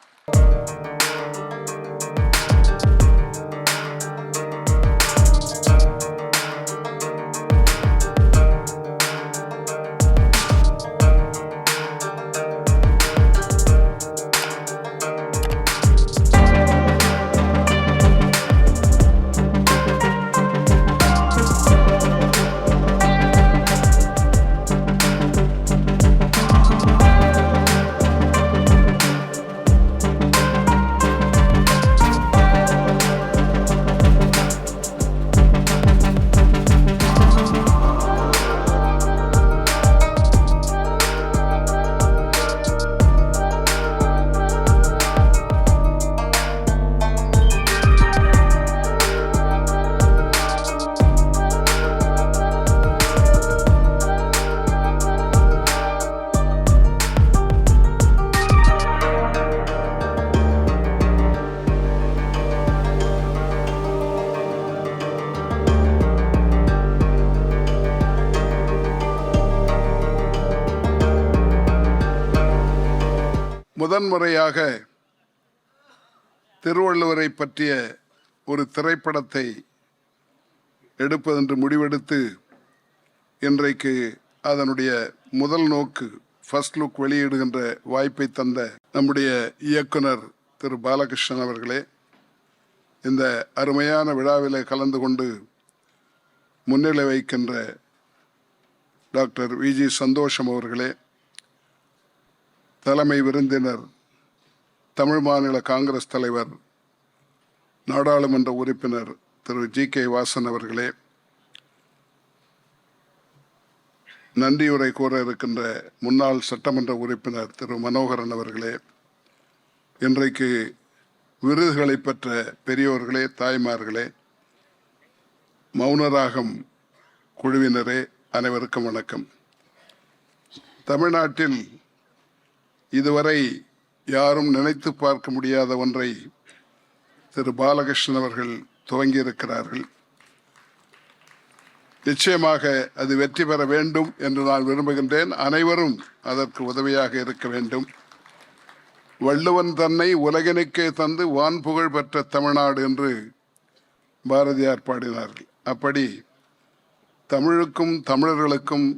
முதன்முறையாக திருவள்ளுவரை பற்றிய ஒரு திரைப்படத்தை எடுப்பதென்று முடிவெடுத்து இன்றைக்கு அதனுடைய முதல் நோக்கு ஃபர்ஸ்ட் லுக் வெளியிடுகின்ற வாய்ப்பை தந்த நம்முடைய இயக்குனர் திரு பாலகிருஷ்ணன் அவர்களே, இந்த அருமையான விழாவிலே கலந்து கொண்டு முன்னிலை வைக்கின்ற டாக்டர் விஜி சந்தோஷம் அவர்களே, தலைமை விருந்தினர் தமிழ் மாநில காங்கிரஸ் தலைவர் நாடாளுமன்ற உறுப்பினர் திரு ஜி.கே. வாசன் அவர்களே, நன்றியுரை கூற இருக்கின்ற முன்னாள் சட்டமன்ற உறுப்பினர் திரு மனோகரன் அவர்களே, இன்றைக்கு விருதுகளை பெற்ற பெரியோர்களே, தாய்மார்களே, மௌனராகம் குழுவினரே, அனைவருக்கும் வணக்கம். தமிழ்நாட்டில் இதுவரை யாரும் நினைத்து பார்க்க முடியாத ஒன்றை திரு பாலகிருஷ்ணன் அவர்கள் துவங்கியிருக்கிறார்கள். நிச்சயமாக அது வெற்றி பெற வேண்டும் என்று நான் விரும்புகின்றேன். அனைவரும் அதற்கு உதவியாக இருக்க வேண்டும். வள்ளுவன் தன்னை உலகினுக்கே தந்து வான்புகழ் பெற்ற தமிழ்நாடு என்று பாரதியார் பாடினார்கள். அப்படி தமிழுக்கும் தமிழர்களுக்கும்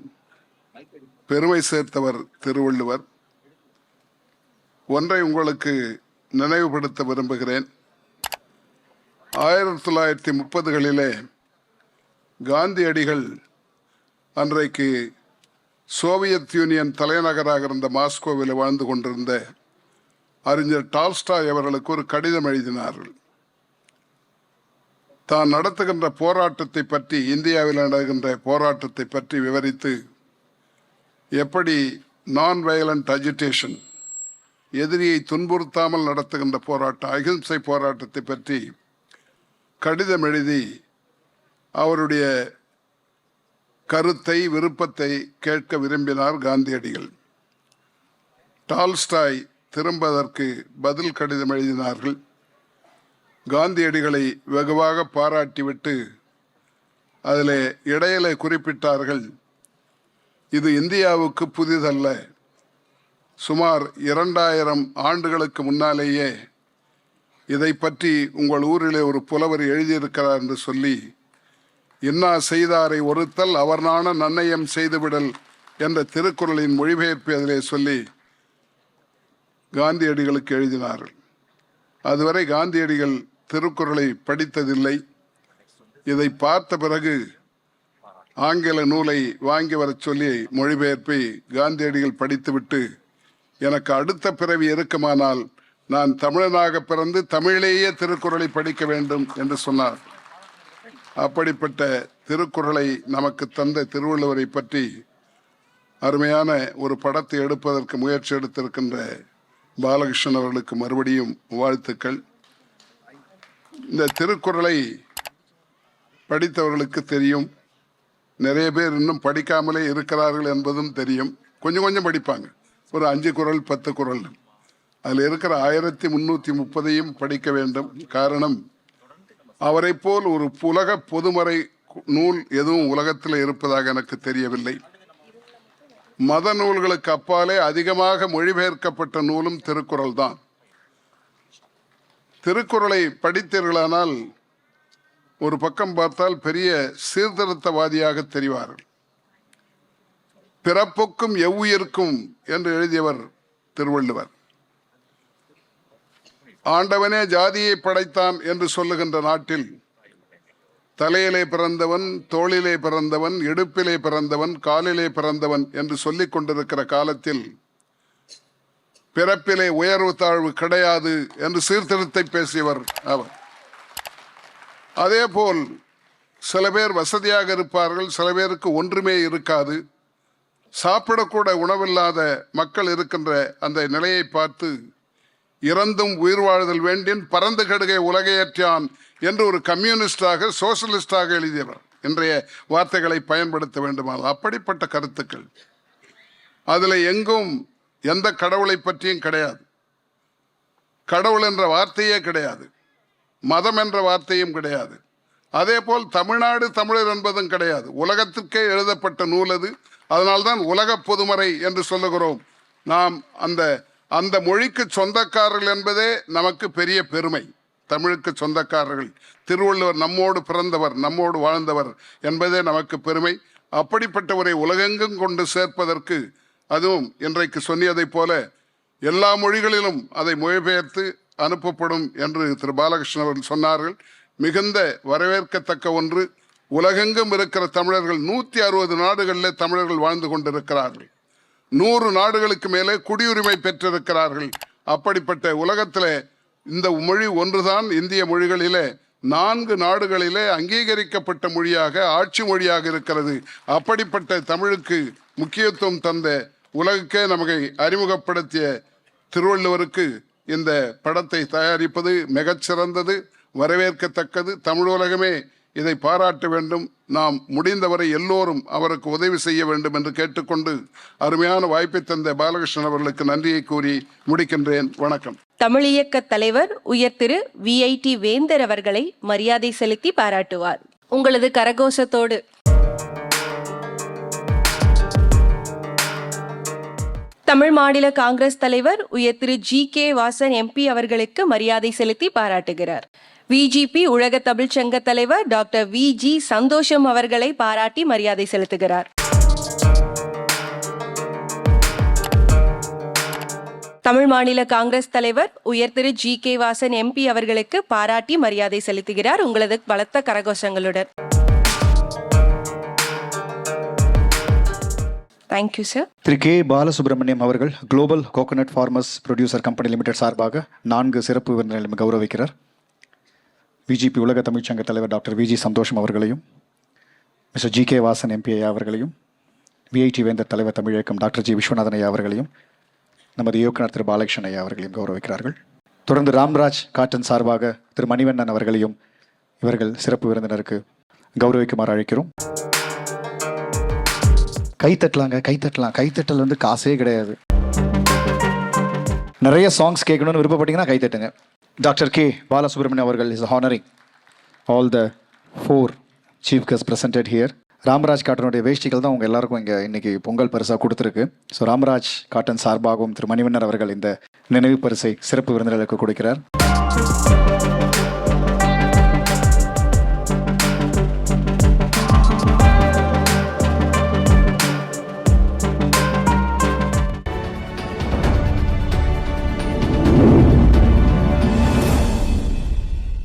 பெருமை சேர்த்தவர் திருவள்ளுவர். ஒன்றை உங்களுக்கு நினைவுபடுத்த விரும்புகிறேன். 1930களிலே காந்தியடிகள் அன்றைக்கு சோவியத் யூனியன் தலைநகராக இருந்த மாஸ்கோவில் வாழ்ந்து கொண்டிருந்த அறிஞர் டால்ஸ்டாய் அவர்களுக்கு ஒரு கடிதம் எழுதினார்கள். தான் நடத்துகின்ற போராட்டத்தை பற்றி, இந்தியாவில் நடக்கின்ற போராட்டத்தை பற்றி விவரித்து, எப்படி நான் வயலண்ட் அஜிடேஷன், எதிரியை துன்புறுத்தாமல் நடத்துகின்ற போராட்டம், அகிம்சை போராட்டத்தை பற்றி கடிதம் எழுதி அவருடைய கருத்தை, விருப்பத்தை கேட்க விரும்பினார் காந்தியடிகள். டால்ஸ்டாய் திரும்ப அதற்கு பதில் கடிதம் எழுதினார்கள். காந்தியடிகளை வெகுவாக பாராட்டிவிட்டு அதில் இடையிலே குறிப்பிட்டார்கள், இது இந்தியாவுக்கு புதிதல்ல, சுமார் 2000 ஆண்டுகளுக்கு முன்னாலேயே இதை பற்றி உங்கள் ஊரிலே ஒரு புலவர் எழுதியிருக்கிறார் என்று சொல்லி, இன்னா செய்தாரை ஒருத்தல் அவர் நாண நன்னயம் செய்துவிடல் என்ற திருக்குறளின் மொழிபெயர்ப்பு அதிலே சொல்லி காந்தியடிகளுக்கு எழுதினார்கள். அதுவரை காந்தியடிகள் திருக்குறளை படித்ததில்லை. இதை பார்த்த பிறகு ஆங்கில நூலை வாங்கி வரச் சொல்லி மொழிபெயர்ப்பை காந்தியடிகள் படித்துவிட்டு, எனக்கு அடுத்த பிறவி இருக்குமானால் நான் தமிழனாக பிறந்து தமிழிலேயே திருக்குறளை படிக்க வேண்டும் என்று சொன்னார். அப்படிப்பட்ட திருக்குறளை நமக்கு தந்த திருவள்ளுவரை பற்றி அருமையான ஒரு படத்தை எடுப்பதற்கு முயற்சி எடுத்திருக்கின்ற பாலகிருஷ்ணன் அவர்களுக்கு மறுபடியும் வாழ்த்துக்கள். இந்த திருக்குறளை படித்தவர்களுக்கு தெரியும், நிறைய பேர் இன்னும் படிக்காமலே இருக்கிறார்கள் என்பதும் தெரியும். கொஞ்சம் கொஞ்சம் படிப்பாங்க, ஒரு 5 குறள் 10 குறள். அதில் இருக்கிற 1330ஐயும் படிக்க வேண்டும். காரணம், அவரை போல் ஒரு உலக பொதுமறை நூல் எதுவும் உலகத்தில் இருப்பதாக எனக்கு தெரியவில்லை. மத நூல்களுக்கு அப்பாலே அதிகமாக மொழிபெயர்க்கப்பட்ட நூலும் திருக்குறள் தான். திருக்குறளை படித்தீர்களானால் ஒரு பக்கம் பார்த்தால் பெரிய சீர்திருத்தவாதியாக தெரிவார்கள். பிறப்புக்கும் எவ்வுயிர்க்கும் என்று எழுதியவர் திருவள்ளுவர். ஆண்டவனே ஜாதியை படைத்தான் என்று சொல்லுகின்ற நாட்டில் தலையிலே பிறந்தவன், தோளிலே பிறந்தவன், இடுப்பிலே பிறந்தவன், காலிலே பிறந்தவன் என்று சொல்லிக் கொண்டிருக்கிற காலத்தில் பிறப்பிலே உயர்வு தாழ்வு கிடையாது என்று சீர்திருத்தை பேசியவர் அவர். அதேபோல் சில பேர் வசதியாக இருப்பார்கள், சில பேருக்கு ஒன்றுமே இருக்காது. சாப்பிடக்கூட உணவில்லாத மக்கள் இருக்கின்ற அந்த நிலையை பார்த்து இறந்தும் உயிர் வாழ்தல் வேண்டின் பரந்து கடுகை உலகையற்றான் என்று ஒரு கம்யூனிஸ்டாக சோசலிஸ்டாக எழுதியவர். இன்றைய வார்த்தைகளை பயன்படுத்த வேண்டுமானால் அப்படிப்பட்ட கருத்துக்கள். அதில் எங்கும் எந்த கடவுளை பற்றியும் கிடையாது, கடவுள் என்ற வார்த்தையே கிடையாது, மதம் என்ற வார்த்தையும் கிடையாது. அதே போல் தமிழ்நாடு தமிழர் என்பதும் கிடையாது. உலகத்திற்கே எழுதப்பட்ட நூல் அது. அதனால்தான் உலக பொதுமறை என்று சொல்லுகிறோம். நாம் அந்த மொழிக்கு சொந்தக்காரர்கள் என்பதே நமக்கு பெரிய பெருமை. தமிழுக்கு சொந்தக்காரர்கள், திருவள்ளுவர் நம்மோடு பிறந்தவர், நம்மோடு வாழ்ந்தவர் என்பதே நமக்கு பெருமை. அப்படிப்பட்டவரை உலகெங்கும் கொண்டு சேர்ப்பதற்கு, அதுவும் இன்றைக்கு சொன்னியதைப் போல எல்லா மொழிகளிலும் அதை மொழிபெயர்த்து அனுப்பப்படும் என்று திரு பாலகிருஷ்ணன் அவர்கள் சொன்னார்கள். மிகுந்த வரவேற்கத்தக்க ஒன்று. உலகெங்கும் இருக்கிற தமிழர்கள் 160 நாடுகளில் தமிழர்கள் வாழ்ந்து கொண்டிருக்கிறார்கள். 100 நாடுகளுக்கு மேலே குடியுரிமை பெற்றிருக்கிறார்கள். அப்படிப்பட்ட உலகத்தில் இந்த மொழி ஒன்றுதான் இந்திய மொழிகளிலே 4 நாடுகளிலே அங்கீகரிக்கப்பட்ட மொழியாக, ஆட்சி மொழியாக இருக்கிறது. அப்படிப்பட்ட தமிழுக்கு முக்கியத்துவம் தந்த, உலகுக்கே நமக்கு அறிமுகப்படுத்திய திருவள்ளுவருக்கு இந்த படத்தை தயாரிப்பது மிகச்சிறந்தது, வரவேற்கத்தக்கது. தமிழ் உலகமே இதை பாராட்ட வேண்டும். நாம் முடிந்தவரை எல்லோரும் அவருக்கு உதவி செய்ய வேண்டும் என்று கேட்டுக்கொண்டு அருமையான வாய்ப்பை தந்த பாலகிருஷ்ணன் அவர்களுக்கு நன்றியை கூறி முடிக்கின்றேன். வணக்கம். தமிழ் இயக்க தலைவர் உயர் திரு VIT வேந்தர் அவர்களை மரியாதை செலுத்தி பாராட்டுவார். உங்களது கரகோஷத்தோடு தமிழ் மாநில காங்கிரஸ் தலைவர் உயர் திரு GK வாசன் MP அவர்களுக்கு மரியாதை செலுத்தி பாராட்டுகிறார். VGP உலக தமிழ்ச் சங்க தலைவர் டாக்டர் VG சந்தோஷம் அவர்களை பாராட்டி மரியாதை செலுத்துகிறார். தமிழ் மாநில காங்கிரஸ் தலைவர் உயர் திரு GK வாசன் MP அவர்களுக்கு பாராட்டி மரியாதை செலுத்துகிறார். உங்களது பலத்த கரகோஷங்களுடன். Thank you sir. Thiru K Balasubramaniam அவர்கள் global coconut farmers producer company limited சார்பாக 4 சிறப்பு விருந்தினர்களை கௌரவிக்கிறார். VGP உலக தமிழ்ச்சங்க தலைவர் டாக்டர் VG சந்தோஷம் அவர்களையும், மிஸ்டர் GK வாசன் MP அவர்களையும், VIT வேந்தர் தலைவர் தமிழ் இயக்கம் டாக்டர் G விஸ்வநாதன் ஐயா அவர்களையும், நமது இயக்குனர் திரு பாலகிருஷ்ணன் ஐயா அவர்களையும் கௌரவிக்கிறார்கள். தொடர்ந்து ராம்ராஜ் காட்டன் சார்பாக திரு மணிவண்ணன் அவர்களையும் இவர்கள் சிறப்பு விருந்தினருக்கு கௌரவிக்குமாறு அழைக்கிறோம். கைத்தட்டலாங்க, கைத்தட்டலாம். கைத்தட்டல் வந்து காசே கிடையாது. நிறைய சாங்ஸ் கேட்கணும்னு விருப்பப்பட்டீங்கன்னா கைத்தட்டுங்க. டாக்டர் K பாலசுப்ரமணியம் அவர்கள் is honoring all the 4 chief guest presented here. Ramraj காட்டனுடைய வேஷ்டிகள் தான் உங்கள் எல்லாருக்கும் இங்கே இன்னைக்கு பொங்கல் பரிசாக கொடுத்துருக்கு. ஸோ ராம்ராஜ் காட்டன் சார்பாகவும் திரு மணிவண்ணர் அவர்கள் இந்த நினைவு பரிசை சிறப்பு விருந்தினர்களுக்கு கொடுக்கிறார்.